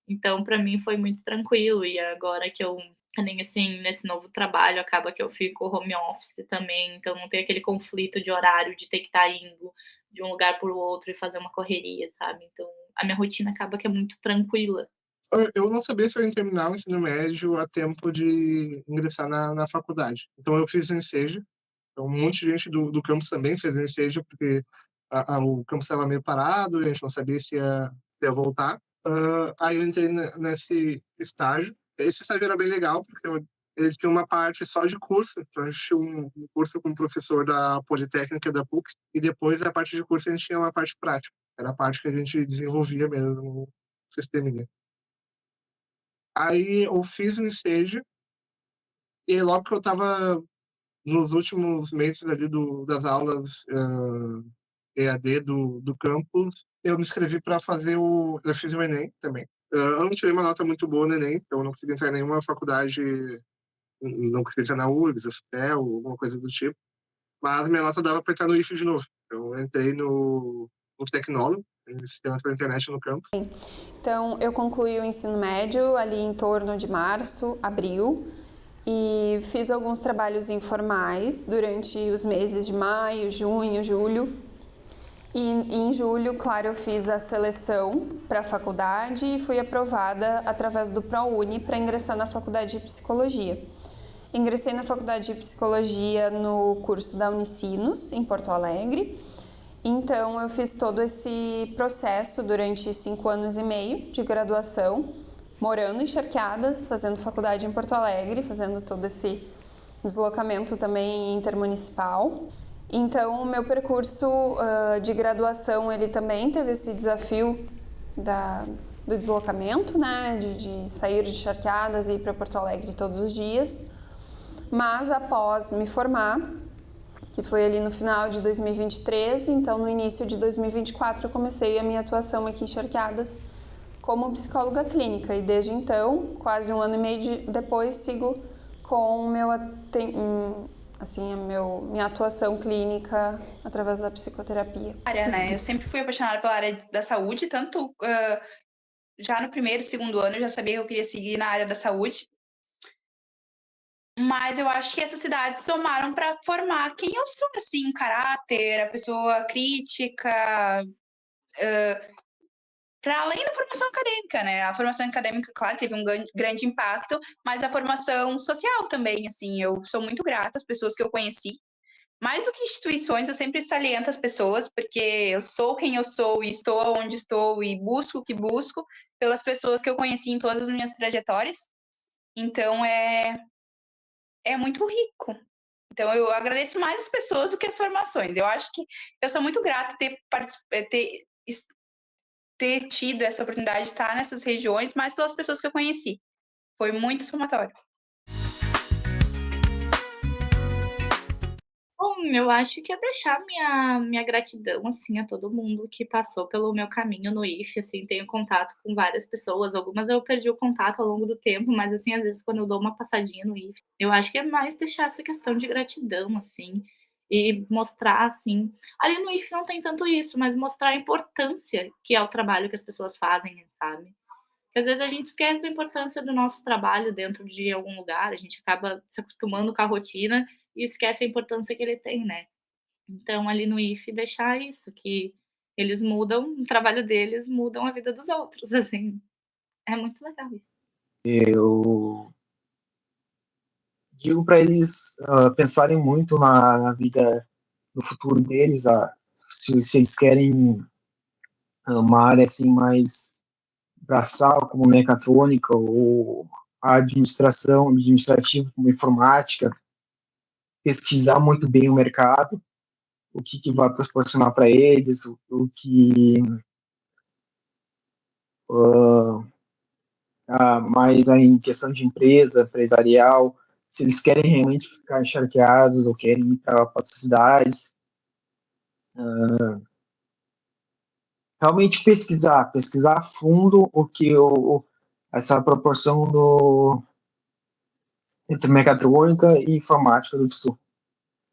[SPEAKER 10] Então, para mim foi muito tranquilo. E agora que eu nem assim, nesse novo trabalho, acaba que eu fico home office também, então não tem aquele conflito de horário de ter que estar indo de um lugar para o outro e fazer uma correria, sabe? Então, a minha rotina acaba que é muito tranquila.
[SPEAKER 7] Eu não sabia se eu ia terminar o ensino médio a tempo de ingressar na faculdade. Então, eu fiz o ensejo. Então, um monte de gente do campus também fez o ensejo, porque o campus estava meio parado, e a gente não sabia se ia voltar. Aí eu entrei nesse estágio. Esse estágio era bem legal, porque ele tinha uma parte só de curso. Então, a gente tinha um curso com um professor da Politécnica da PUC, e depois a parte de curso a gente tinha uma parte prática. Era a parte que a gente desenvolvia mesmo o sisteminha. Aí eu fiz o ensejo, e logo que eu estava nos últimos meses ali das aulas EAD do campus, eu me inscrevi para fazer eu fiz o Enem também. Eu não tirei uma nota muito boa no Enem, então eu não consegui entrar em nenhuma faculdade, não consegui entrar na URGS, UFPEL, alguma coisa do tipo. Mas minha nota dava para entrar no IFE de novo. Eu entrei no Tecnólogo, no Sistema pela Internet no campus.
[SPEAKER 6] Então, eu concluí o ensino médio ali em torno de março, abril, e fiz alguns trabalhos informais durante os meses de maio, junho, julho. E em julho, claro, eu fiz a seleção para a faculdade e fui aprovada através do ProUni para ingressar na faculdade de Psicologia. Ingressei na faculdade de Psicologia no curso da Unicinos, em Porto Alegre. Então, eu fiz todo esse processo durante 5 anos e meio de graduação, morando em Charqueadas, fazendo faculdade em Porto Alegre, fazendo todo esse deslocamento também intermunicipal. Então, o meu percurso de graduação, ele também teve esse desafio do deslocamento, né, de sair de Charqueadas e ir para Porto Alegre todos os dias. Mas, após me formar, que foi ali no final de 2023, então no início de 2024 eu comecei a minha atuação aqui em Charqueadas como psicóloga clínica, e desde então, quase 1 ano e meio depois, sigo com minha atuação clínica através da psicoterapia.
[SPEAKER 9] Né? Eu sempre fui apaixonada pela área da saúde, tanto já no primeiro, segundo ano eu já sabia que eu queria seguir na área da saúde. Mas eu acho que essas cidades somaram para formar quem eu sou, assim, um caráter, a pessoa crítica, para além da formação acadêmica, né? A formação acadêmica, claro, teve um grande impacto, mas a formação social também, assim, eu sou muito grata às pessoas que eu conheci. Mais do que instituições, eu sempre saliento as pessoas, porque eu sou quem eu sou e estou onde estou e busco o que busco pelas pessoas que eu conheci em todas as minhas trajetórias. Então, é muito rico. Então, eu agradeço mais as pessoas do que as formações. Eu acho que eu sou muito grata ter tido essa oportunidade de estar nessas regiões, mas pelas pessoas que eu conheci. Foi muito somatório.
[SPEAKER 10] Bom, eu acho que é deixar minha gratidão, assim, a todo mundo que passou pelo meu caminho no IFE, assim, tenho contato com várias pessoas, algumas eu perdi o contato ao longo do tempo, mas, assim, às vezes quando eu dou uma passadinha no IFE, eu acho que é mais deixar essa questão de gratidão, assim, e mostrar, assim, ali no IFE não tem tanto isso, mas mostrar a importância que é o trabalho que as pessoas fazem, sabe? Porque às vezes a gente esquece da importância do nosso trabalho dentro de algum lugar, a gente acaba se acostumando com a rotina e esquece a importância que ele tem, né? Então, ali no IFE, deixar isso, que eles mudam, o trabalho deles mudam a vida dos outros, assim. É muito legal isso.
[SPEAKER 11] Eu digo para eles pensarem muito na vida, no futuro deles, se eles querem uma área assim mais braçal, como mecatrônica, ou a administrativa, como informática, pesquisar muito bem o mercado, o que vai proporcionar para eles, o que mais em questão de empresarial, se eles querem realmente ficar encharqueados ou querem ir para outras cidades. Realmente pesquisar a fundo o que essa proporção entre mecatrônica e informática do Sul.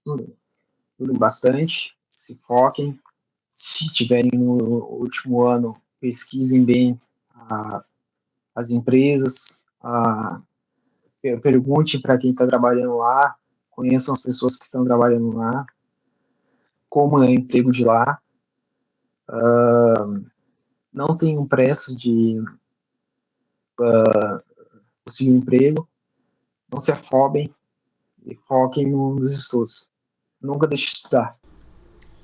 [SPEAKER 11] Estudem bastante, se foquem. Se tiverem no último ano, pesquisem bem as empresas, pergunte para quem está trabalhando lá, conheçam as pessoas que estão trabalhando lá, como é o emprego de lá. Não tenham pressa de conseguir um emprego, não se afobem e foquem nos estudos. Nunca deixe de estudar.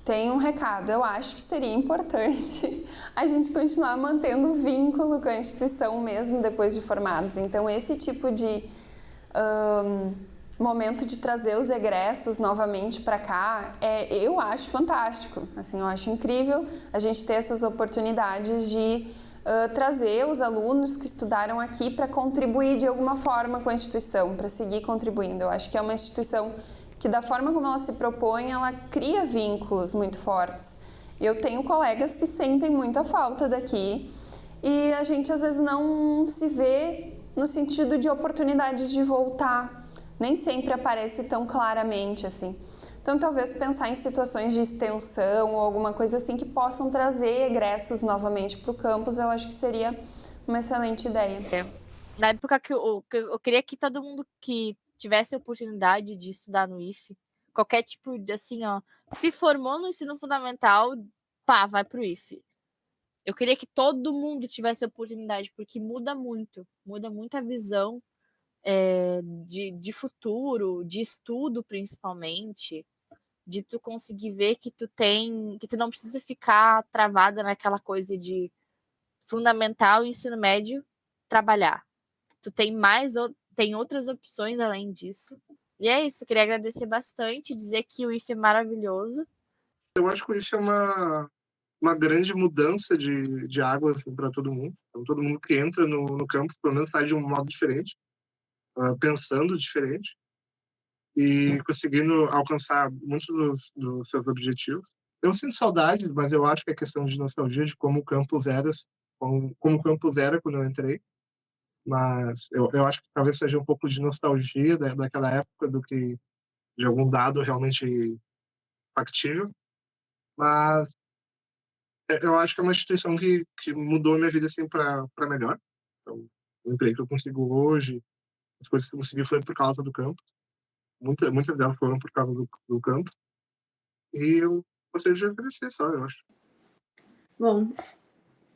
[SPEAKER 6] Tem um recado, eu acho que seria importante a gente continuar mantendo vínculo com a instituição mesmo depois de formados. Então, esse tipo de momento de trazer os egressos novamente para cá, eu acho fantástico. Assim, eu acho incrível a gente ter essas oportunidades de trazer os alunos que estudaram aqui para contribuir de alguma forma com a instituição, para seguir contribuindo. Eu acho que é uma instituição que, da forma como ela se propõe, ela cria vínculos muito fortes. Eu tenho colegas que sentem muita falta daqui e a gente às vezes não se vê no sentido de oportunidades de voltar. Nem sempre aparece tão claramente assim. Então, talvez pensar em situações de extensão ou alguma coisa assim que possam trazer egressos novamente para o campus, eu acho que seria uma excelente ideia.
[SPEAKER 12] Na época que eu queria que todo mundo que tivesse a oportunidade de estudar no IFE, qualquer tipo de, assim, se formou no ensino fundamental, pá, vai pro IFE. Eu queria que todo mundo tivesse a oportunidade, porque muda muito a visão de futuro, de estudo principalmente, de tu conseguir ver que tu não precisa ficar travada naquela coisa de fundamental e ensino médio trabalhar. Tu tem outras opções além disso. E é isso, queria agradecer bastante, dizer que o IFE é maravilhoso.
[SPEAKER 7] Eu acho que isso é uma grande mudança de águas assim, para todo mundo. Então, todo mundo que entra no campus, pelo menos, sai de um modo diferente, pensando diferente e conseguindo alcançar muitos dos seus objetivos. Eu sinto saudade, mas eu acho que é questão de nostalgia de como o campus era, como o campus era quando eu entrei. Mas eu acho que talvez seja um pouco de nostalgia daquela época do que de algum dado realmente factível. Mas eu acho que é uma instituição que mudou a minha vida assim para melhor. Então, o emprego que eu consigo hoje, as coisas que eu consegui foi por causa do campus. Muitas delas foram por causa do campus. E eu gostaria de agradecer só, eu acho.
[SPEAKER 8] Bom,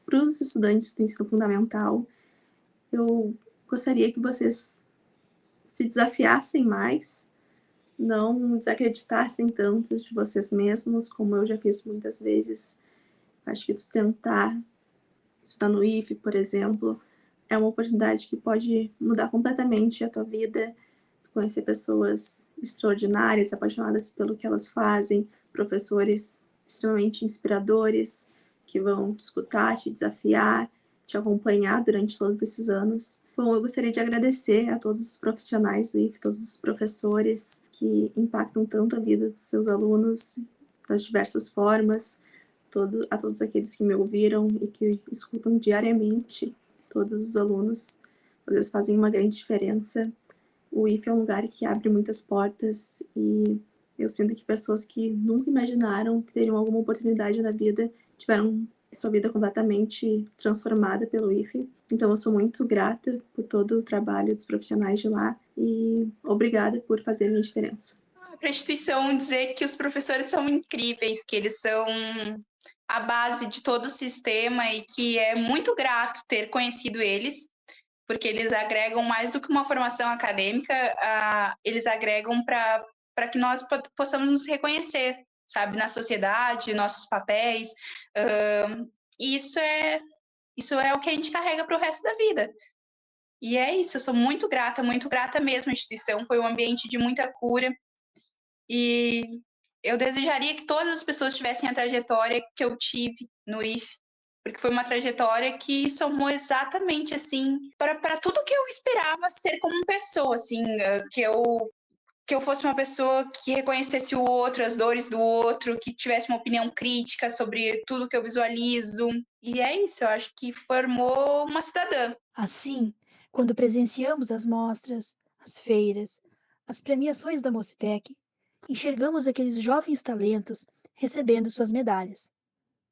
[SPEAKER 8] para os estudantes do ensino fundamental, eu gostaria que vocês se desafiassem mais, não desacreditassem tanto de vocês mesmos, como eu já fiz muitas vezes. Acho que tu tentar estudar no IFE, por exemplo, é uma oportunidade que pode mudar completamente a tua vida, tu conhecer pessoas extraordinárias, apaixonadas pelo que elas fazem, professores extremamente inspiradores, que vão te escutar, te desafiar, te acompanhar durante todos esses anos. Bom, eu gostaria de agradecer a todos os profissionais do IFE, todos os professores que impactam tanto a vida dos seus alunos das diversas formas, a todos aqueles que me ouviram e que escutam diariamente, todos os alunos. Vocês fazem uma grande diferença. O IFE é um lugar que abre muitas portas e eu sinto que pessoas que nunca imaginaram que teriam alguma oportunidade na vida tiveram sua vida completamente transformada pelo IFE. Então eu sou muito grata por todo o trabalho dos profissionais de lá e obrigada por fazerem a diferença.
[SPEAKER 9] Para a instituição dizer que os professores são incríveis, que eles são a base de todo o sistema e que é muito grato ter conhecido eles, porque eles agregam mais do que uma formação acadêmica, eles agregam para que nós possamos nos reconhecer, sabe, na sociedade, nossos papéis. Isso é o que a gente carrega para o resto da vida. E é isso, eu sou muito grata mesmo à instituição, foi um ambiente de muita cura. E eu desejaria que todas as pessoas tivessem a trajetória que eu tive no IFE, porque foi uma trajetória que somou exatamente assim para tudo que eu esperava ser como pessoa, assim, que eu fosse uma pessoa que reconhecesse o outro, as dores do outro, que tivesse uma opinião crítica sobre tudo que eu visualizo. E é isso, eu acho que formou uma cidadã.
[SPEAKER 1] Assim, quando presenciamos as mostras, as feiras, as premiações da Mocitec, enxergamos aqueles jovens talentos recebendo suas medalhas.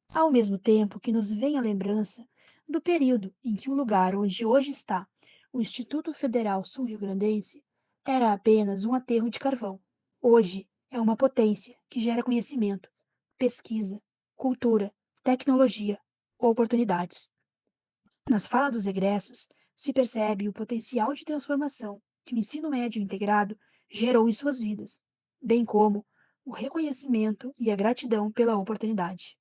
[SPEAKER 1] Ao mesmo tempo que nos vem a lembrança do período em que o lugar onde hoje está o Instituto Federal Sul-Rio-Grandense era apenas um aterro de carvão. Hoje é uma potência que gera conhecimento, pesquisa, cultura, tecnologia, oportunidades. Nas falas dos egressos, se percebe o potencial de transformação que o ensino médio integrado gerou em suas vidas, bem como o reconhecimento e a gratidão pela oportunidade.